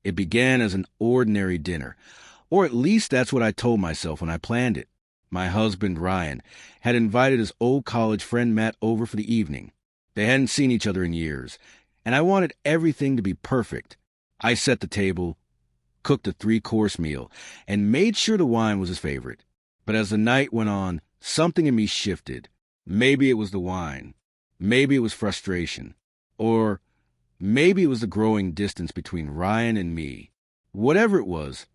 It began as an ordinary dinner, or at least that's what I told myself when I planned it. My husband, Ryan, had invited his old college friend Matt over for the evening. They hadn't seen each other in years, and I wanted everything to be perfect. I set the table, cooked a 3-course meal, and made sure the wine was his favorite. But as the night went on, something in me shifted. Maybe it was the wine. Maybe it was frustration. Or maybe it was the growing distance between Ryan and me. Whatever it was,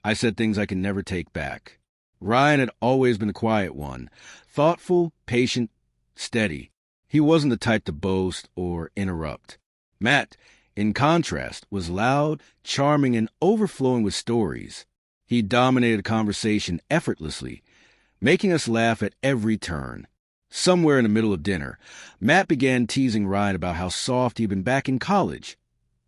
I said things I could never take back. Ryan had always been the quiet one, thoughtful, patient, steady. He wasn't the type to boast or interrupt. Matt, in contrast, was loud, charming, and overflowing with stories. He dominated conversation effortlessly, making us laugh at every turn. Somewhere in the middle of dinner, Matt began teasing Ryan about how soft he'd been back in college,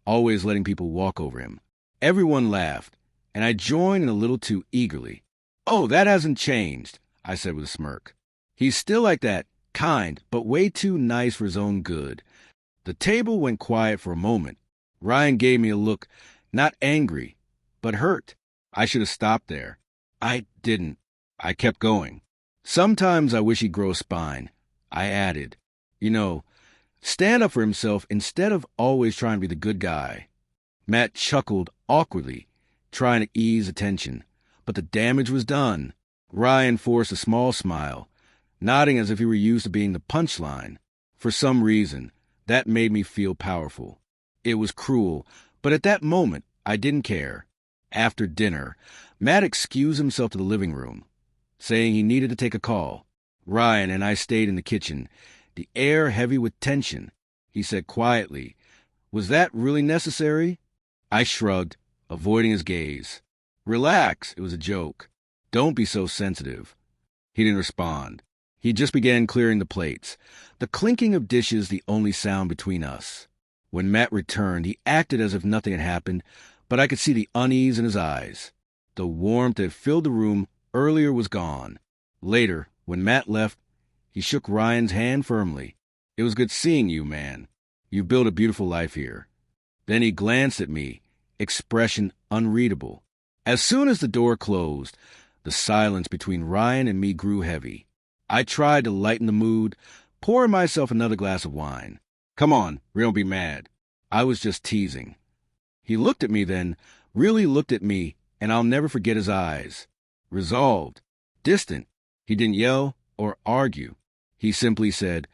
always letting people walk over him. Everyone laughed, and I joined in a little too eagerly. "Oh, that hasn't changed," I said with a smirk. "He's still like that, kind, but way too nice for his own good." The table went quiet for a moment. Ryan gave me a look, not angry, but hurt. I should have stopped there. I didn't. I kept going. "Sometimes I wish he'd grow a spine," I added. Stand up for himself instead of always trying to be the good guy. Matt chuckled awkwardly, trying to ease attention, but the damage was done. Ryan forced a small smile, nodding as if he were used to being the punchline. For some reason, that made me feel powerful. It was cruel, but at that moment, I didn't care. After dinner, Matt excused himself to the living room, saying he needed to take a call. Ryan and I stayed in the kitchen, the air heavy with tension. He said quietly, "Was that really necessary?" I shrugged, avoiding his gaze. "Relax, it was a joke. Don't be so sensitive." He didn't respond. He just began clearing the plates, the clinking of dishes the only sound between us. When Matt returned, he acted as if nothing had happened, but I could see the unease in his eyes. The warmth that filled the room earlier was gone. Later, when Matt left, he shook Ryan's hand firmly. "It was good seeing you, man. You've built a beautiful life here." Then he glanced at me, expression unreadable. As soon as the door closed, the silence between Ryan and me grew heavy. I tried to lighten the mood, pouring myself another glass of wine. "Come on, we don't be mad." I was just teasing. He looked at me then, really looked at me, and I'll never forget his eyes. Resolved, distant. He didn't yell or argue. He simply said,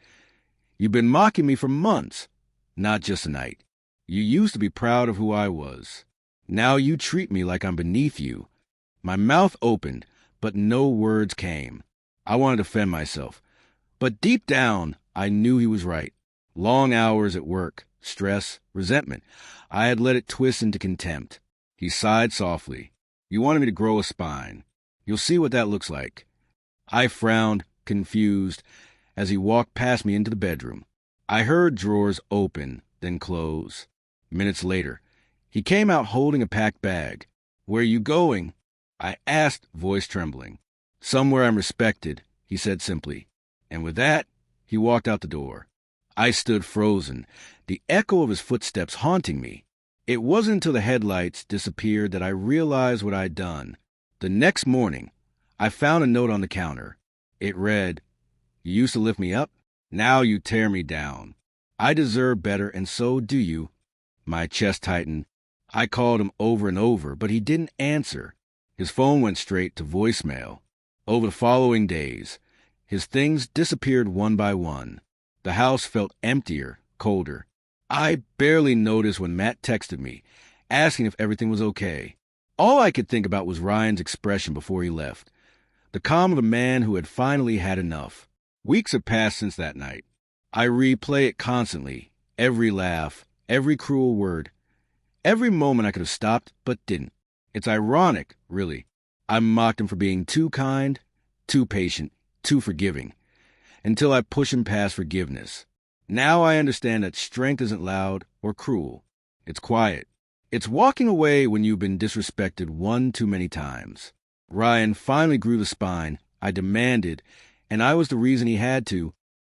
"You've been mocking me for months, not just tonight. You used to be proud of who I was. Now you treat me like I'm beneath you." My mouth opened, but no words came. I wanted to defend myself. But deep down, I knew he was right. Long hours at work, stress, resentment. I had let it twist into contempt. He sighed softly. "You wanted me to grow a spine. You'll see what that looks like." I frowned, confused, as he walked past me into the bedroom. I heard drawers open, then close. Minutes later, he came out holding a packed bag. "Where are you going?" I asked, voice trembling. "Somewhere I'm respected," he said simply. And with that, he walked out the door. I stood frozen, the echo of his footsteps haunting me. It wasn't until the headlights disappeared that I realized what I'd done. The next morning, I found a note on the counter. It read, "You used to lift me up. Now you tear me down. I deserve better, and so do you." My chest tightened. I called him over and over, but he didn't answer. His phone went straight to voicemail. Over the following days, his things disappeared one by one. The house felt emptier, colder. I barely noticed when Matt texted me, asking if everything was okay. All I could think about was Ryan's expression before he left, the calm of a man who had finally had enough. Weeks have passed since that night. I replay it constantly, every laugh, every cruel word, every moment I could have stopped but didn't. It's ironic, really. I mocked him for being too kind, too patient, too forgiving, until I push him past forgiveness. Now I understand that strength isn't loud or cruel. It's quiet. It's walking away when you've been disrespected one too many times. Ryan finally grew the spine I demanded, and I was the reason he had to.